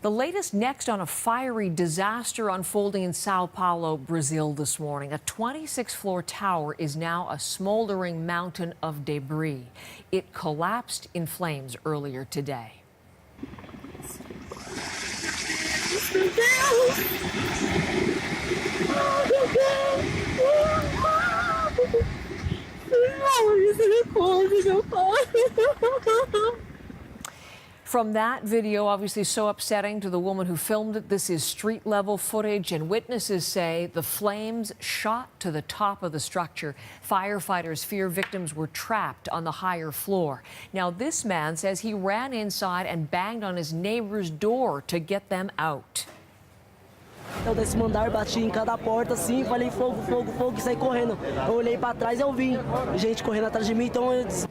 The latest next on a fiery disaster unfolding in Sao Paulo, Brazil this morning. A 26-floor tower is now a smoldering mountain of debris. It collapsed in flames earlier today. From that video, obviously so upsetting to the woman who filmed it, this is street-level footage, and witnesses say the flames shot to the top of the structure. Firefighters fear victims were trapped on the higher floor. Now, this man says he ran inside and banged on his neighbor's door to get them out. Eu desse andar, bati em cada porta assim, falei fogo, fogo, fogo, e saí correndo. Eu olhei para trás e eu vi gente correndo atrás de mim, então eu disse...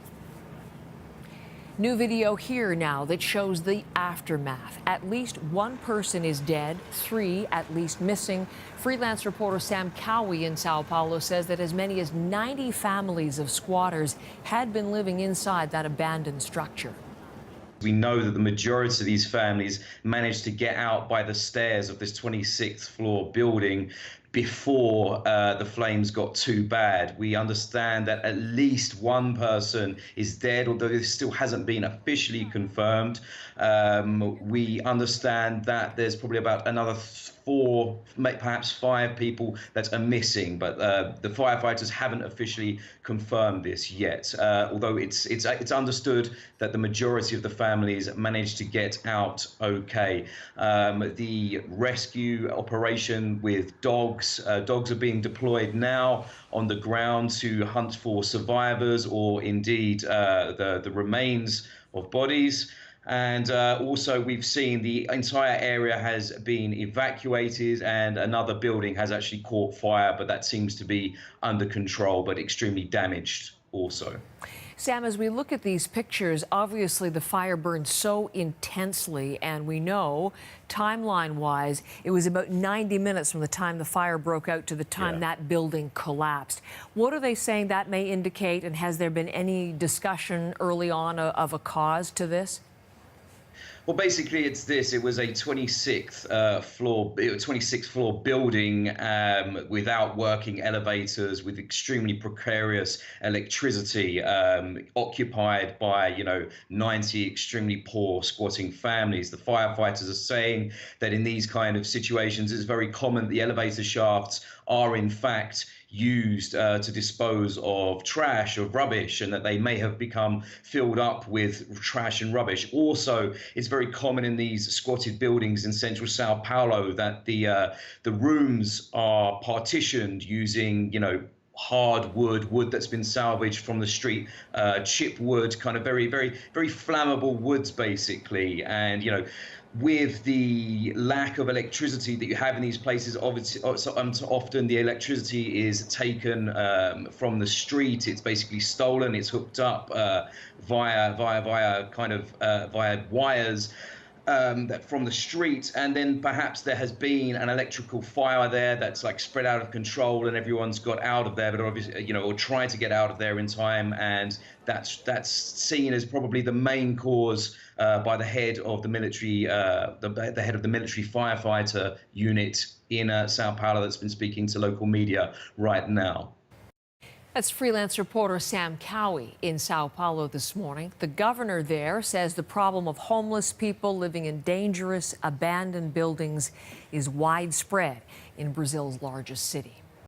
New video here now that shows the aftermath. At least one person is dead, 3 at least missing. Freelance reporter Sam Cowie in Sao Paulo says that as many as 90 families of squatters had been living inside that abandoned structure. We know that the majority of these families managed to get out by the stairs of this 26th floor building before the flames got too bad. We understand that at least one person is dead, although this still hasn't been officially confirmed. We understand that there's probably about another 4, perhaps 5 people that are missing, but the firefighters haven't officially confirmed this yet. Although it's understood that the majority of the families managed to get out okay. The rescue operation with dogs are being deployed now on the ground to hunt for survivors or indeed the remains of bodies. And also we've seen the entire area has been evacuated and another building has actually caught fire, but that seems to be under control, but extremely damaged also. Sam, as we look at these pictures, obviously the fire burned so intensely, and we know, timeline-wise, it was about 90 minutes from the time the fire broke out to the time that building collapsed. What are they saying that may indicate, and has there been any discussion early on of a cause to this? Well, basically, it's this. It was a 26th floor building without working elevators, with extremely precarious electricity, occupied by 90 extremely poor squatting families. The firefighters are saying that in these kind of situations, it's very common the elevator shafts are in fact used to dispose of trash or rubbish, and that they may have become filled up with trash and rubbish. Also, it's very common in these squatted buildings in central Sao Paulo that the rooms are partitioned using hard wood that's been salvaged from the street, chip wood, kind of very, very, very flammable woods, basically. And with the lack of electricity that you have in these places, obviously, often the electricity is taken from the street. It's basically stolen. It's hooked up via wires that from the street, and then perhaps there has been an electrical fire there that's like spread out of control, and everyone's got out of there, but obviously, or tried to get out of there in time, and that's seen as probably the main cause by the head of the military, the head of the military firefighter unit in Sao Paulo that's been speaking to local media right now. That's freelance reporter Sam Cowie in Sao Paulo this morning. The governor there says the problem of homeless people living in dangerous, abandoned buildings is widespread in Brazil's largest city.